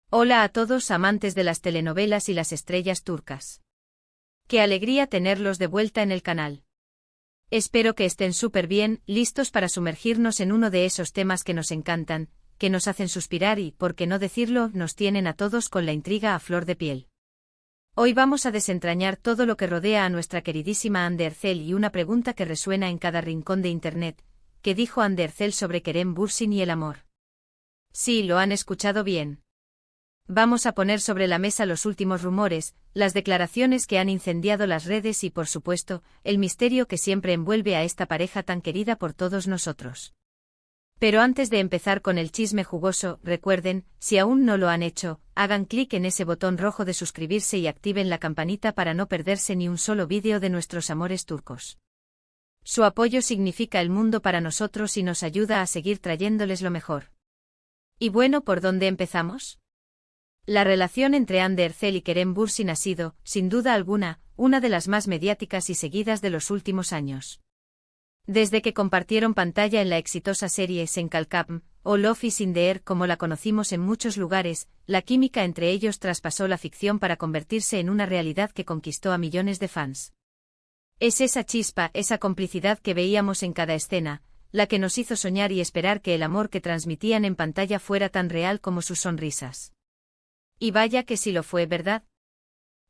Hola a todos amantes de las telenovelas y las estrellas turcas. Qué alegría tenerlos de vuelta en el canal. Espero que estén súper bien, listos para sumergirnos en uno de esos temas que nos encantan, que nos hacen suspirar y, por qué no decirlo, nos tienen a todos con la intriga a flor de piel. Hoy vamos a desentrañar todo lo que rodea a nuestra queridísima Hande Erçel y una pregunta que resuena en cada rincón de internet. ¿Qué dijo Hande Erçel sobre Kerem Bürsin y el amor? Sí, lo han escuchado bien. Vamos a poner sobre la mesa los últimos rumores, las declaraciones que han incendiado las redes y, por supuesto, el misterio que siempre envuelve a esta pareja tan querida por todos nosotros. Pero antes de empezar con el chisme jugoso, recuerden, si aún no lo han hecho, hagan clic en ese botón rojo de suscribirse y activen la campanita para no perderse ni un solo vídeo de nuestros amores turcos. Su apoyo significa el mundo para nosotros y nos ayuda a seguir trayéndoles lo mejor. Y bueno, ¿por dónde empezamos? La relación entre Hande Erçel y Kerem Bürsin ha sido, sin duda alguna, una de las más mediáticas y seguidas de los últimos años. Desde que compartieron pantalla en la exitosa serie Sen Kalkapm, o Love is in the Air como la conocimos en muchos lugares, la química entre ellos traspasó la ficción para convertirse en una realidad que conquistó a millones de fans. Es esa chispa, esa complicidad que veíamos en cada escena, la que nos hizo soñar y esperar que el amor que transmitían en pantalla fuera tan real como sus sonrisas. Y vaya que sí lo fue, ¿verdad?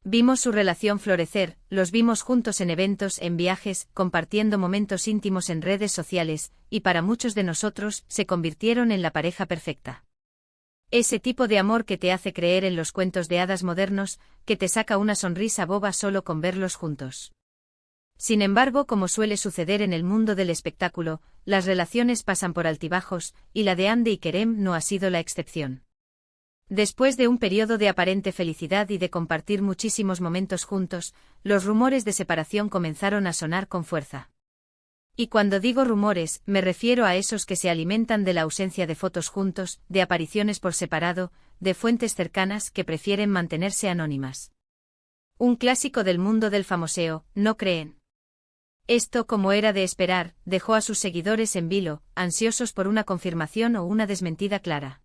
Vimos su relación florecer, los vimos juntos en eventos, en viajes, compartiendo momentos íntimos en redes sociales, y para muchos de nosotros, se convirtieron en la pareja perfecta. Ese tipo de amor que te hace creer en los cuentos de hadas modernos, que te saca una sonrisa boba solo con verlos juntos. Sin embargo, como suele suceder en el mundo del espectáculo, las relaciones pasan por altibajos, y la de Hande y Kerem no ha sido la excepción. Después de un periodo de aparente felicidad y de compartir muchísimos momentos juntos, los rumores de separación comenzaron a sonar con fuerza. Y cuando digo rumores, me refiero a esos que se alimentan de la ausencia de fotos juntos, de apariciones por separado, de fuentes cercanas que prefieren mantenerse anónimas. Un clásico del mundo del famoseo, ¿no creen? Esto, como era de esperar, dejó a sus seguidores en vilo, ansiosos por una confirmación o una desmentida clara.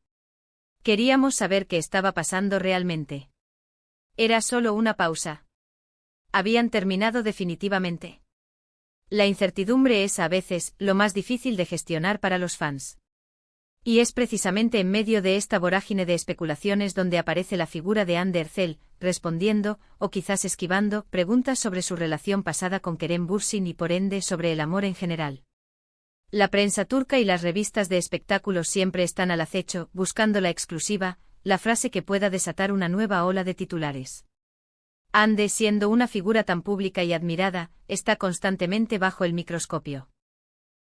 Queríamos saber qué estaba pasando realmente. ¿Era solo una pausa? ¿Habían terminado definitivamente? La incertidumbre es, a veces, lo más difícil de gestionar para los fans. Y es precisamente en medio de esta vorágine de especulaciones donde aparece la figura de Hande Erçel, respondiendo, o quizás esquivando, preguntas sobre su relación pasada con Kerem Bürsin y por ende sobre el amor en general. La prensa turca y las revistas de espectáculos siempre están al acecho, buscando la exclusiva, la frase que pueda desatar una nueva ola de titulares. Hande, siendo una figura tan pública y admirada, está constantemente bajo el microscopio.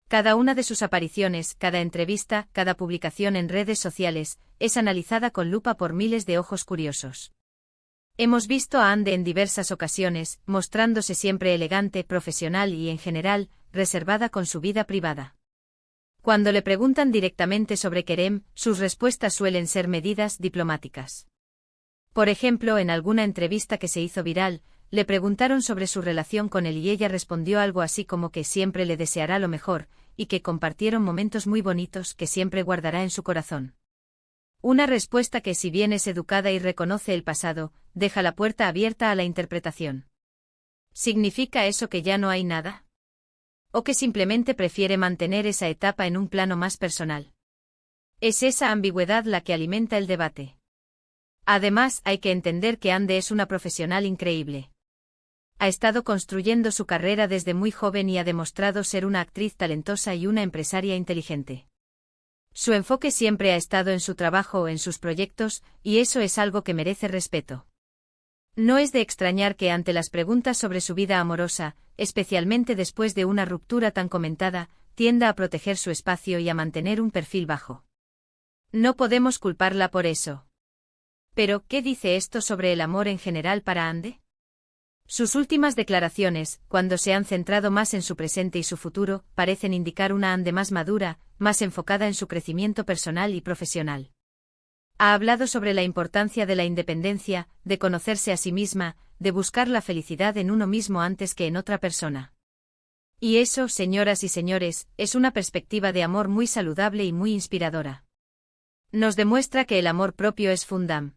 Cada una de sus apariciones, cada entrevista, cada publicación en redes sociales, es analizada con lupa por miles de ojos curiosos. Hemos visto a Hande en diversas ocasiones, mostrándose siempre elegante, profesional y, en general, reservada con su vida privada. Cuando le preguntan directamente sobre Kerem, sus respuestas suelen ser medidas, diplomáticas. Por ejemplo, en alguna entrevista que se hizo viral, le preguntaron sobre su relación con él y ella respondió algo así como que siempre le deseará lo mejor, y que compartieron momentos muy bonitos que siempre guardará en su corazón. Una respuesta que, si bien es educada y reconoce el pasado, deja la puerta abierta a la interpretación. ¿Significa eso que ya no hay nada? ¿O que simplemente prefiere mantener esa etapa en un plano más personal? Es esa ambigüedad la que alimenta el debate. Además, hay que entender que Hande es una profesional increíble. Ha estado construyendo su carrera desde muy joven y ha demostrado ser una actriz talentosa y una empresaria inteligente. Su enfoque siempre ha estado en su trabajo o en sus proyectos, y eso es algo que merece respeto. No es de extrañar que ante las preguntas sobre su vida amorosa, especialmente después de una ruptura tan comentada, tienda a proteger su espacio y a mantener un perfil bajo. No podemos culparla por eso. Pero, ¿qué dice esto sobre el amor en general para Hande? Sus últimas declaraciones, cuando se han centrado más en su presente y su futuro, parecen indicar una Hande más madura, más enfocada en su crecimiento personal y profesional. Ha hablado sobre la importancia de la independencia, de conocerse a sí misma, de buscar la felicidad en uno mismo antes que en otra persona. Y eso, señoras y señores, es una perspectiva de amor muy saludable y muy inspiradora. Nos demuestra que el amor propio es fundamental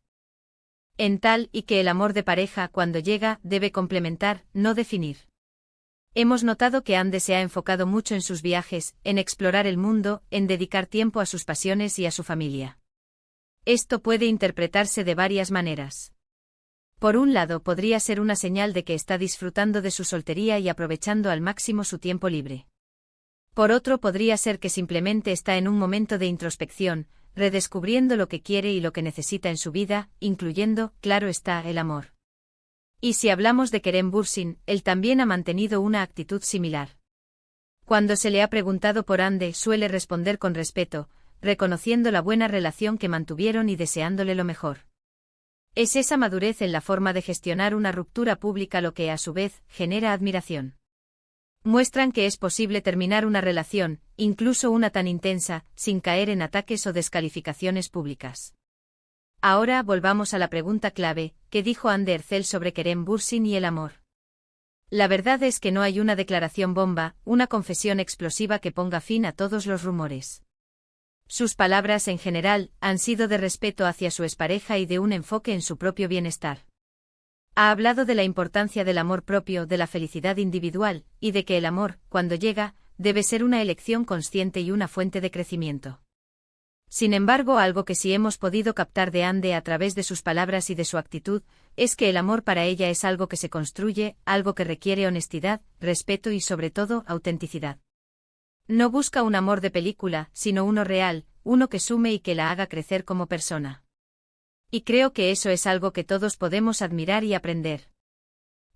y que el amor de pareja, cuando llega, debe complementar, no definir. Hemos notado que Ande se ha enfocado mucho en sus viajes, en explorar el mundo, en dedicar tiempo a sus pasiones y a su familia. Esto puede interpretarse de varias maneras. Por un lado, podría ser una señal de que está disfrutando de su soltería y aprovechando al máximo su tiempo libre. Por otro, podría ser que simplemente está en un momento de introspección, redescubriendo lo que quiere y lo que necesita en su vida, incluyendo, claro está, el amor. Y si hablamos de Kerem Bürsin, él también ha mantenido una actitud similar. Cuando se le ha preguntado por Ande, suele responder con respeto, reconociendo la buena relación que mantuvieron y deseándole lo mejor. Es esa madurez en la forma de gestionar una ruptura pública lo que, a su vez, genera admiración. Muestran que es posible terminar una relación, incluso una tan intensa, sin caer en ataques o descalificaciones públicas. Ahora volvamos a la pregunta clave, ¿qué dijo Ande Erçel sobre Kerem Bürsin y el amor? La verdad es que no hay una declaración bomba, una confesión explosiva que ponga fin a todos los rumores. Sus palabras en general han sido de respeto hacia su expareja y de un enfoque en su propio bienestar. Ha hablado de la importancia del amor propio, de la felicidad individual, y de que el amor, cuando llega, debe ser una elección consciente y una fuente de crecimiento. Sin embargo, algo que sí hemos podido captar de Ande a través de sus palabras y de su actitud, es que el amor para ella es algo que se construye, algo que requiere honestidad, respeto y sobre todo, autenticidad. No busca un amor de película, sino uno real, uno que sume y que la haga crecer como persona. Y creo que eso es algo que todos podemos admirar y aprender.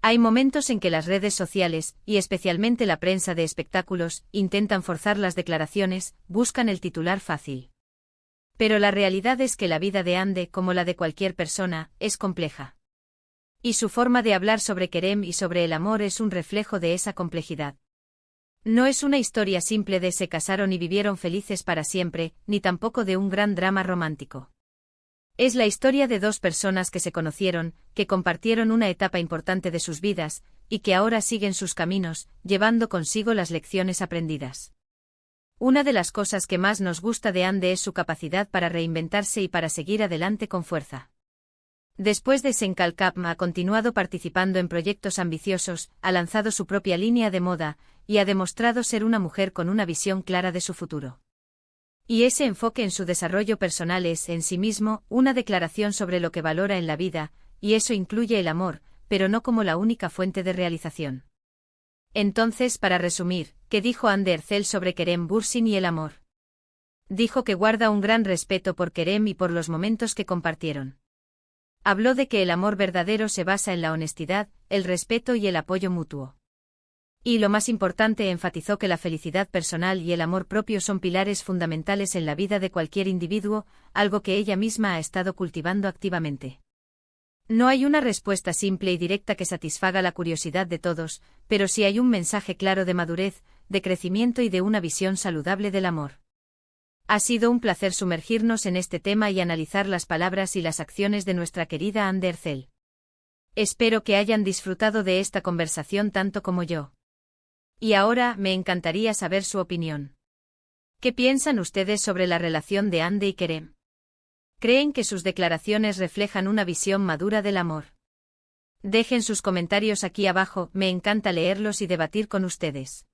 Hay momentos en que las redes sociales, y especialmente la prensa de espectáculos, intentan forzar las declaraciones, buscan el titular fácil. Pero la realidad es que la vida de Ande, como la de cualquier persona, es compleja. Y su forma de hablar sobre Kerem y sobre el amor es un reflejo de esa complejidad. No es una historia simple de se casaron y vivieron felices para siempre, ni tampoco de un gran drama romántico. Es la historia de dos personas que se conocieron, que compartieron una etapa importante de sus vidas, y que ahora siguen sus caminos, llevando consigo las lecciones aprendidas. Una de las cosas que más nos gusta de Ande es su capacidad para reinventarse y para seguir adelante con fuerza. Después de Senkalkam ha continuado participando en proyectos ambiciosos, ha lanzado su propia línea de moda, y ha demostrado ser una mujer con una visión clara de su futuro. Y ese enfoque en su desarrollo personal es, en sí mismo, una declaración sobre lo que valora en la vida, y eso incluye el amor, pero no como la única fuente de realización. Entonces, para resumir, ¿qué dijo Ande Erçel sobre Kerem Bürsin y el amor? Dijo que guarda un gran respeto por Kerem y por los momentos que compartieron. Habló de que el amor verdadero se basa en la honestidad, el respeto y el apoyo mutuo. Y lo más importante, enfatizó que la felicidad personal y el amor propio son pilares fundamentales en la vida de cualquier individuo, algo que ella misma ha estado cultivando activamente. No hay una respuesta simple y directa que satisfaga la curiosidad de todos, pero sí hay un mensaje claro de madurez, de crecimiento y de una visión saludable del amor. Ha sido un placer sumergirnos en este tema y analizar las palabras y las acciones de nuestra querida Ande Erçel. Espero que hayan disfrutado de esta conversación tanto como yo. Y ahora, me encantaría saber su opinión. ¿Qué piensan ustedes sobre la relación de Ande y Kerem? ¿Creen que sus declaraciones reflejan una visión madura del amor? Dejen sus comentarios aquí abajo, me encanta leerlos y debatir con ustedes.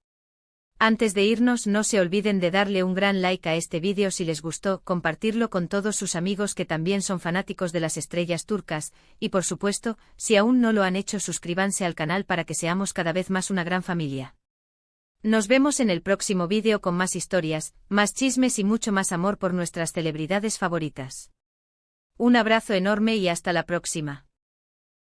Antes de irnos, no se olviden de darle un gran like a este vídeo si les gustó, compartirlo con todos sus amigos que también son fanáticos de las estrellas turcas, y por supuesto, si aún no lo han hecho, suscríbanse al canal para que seamos cada vez más una gran familia. Nos vemos en el próximo vídeo con más historias, más chismes y mucho más amor por nuestras celebridades favoritas. Un abrazo enorme y hasta la próxima.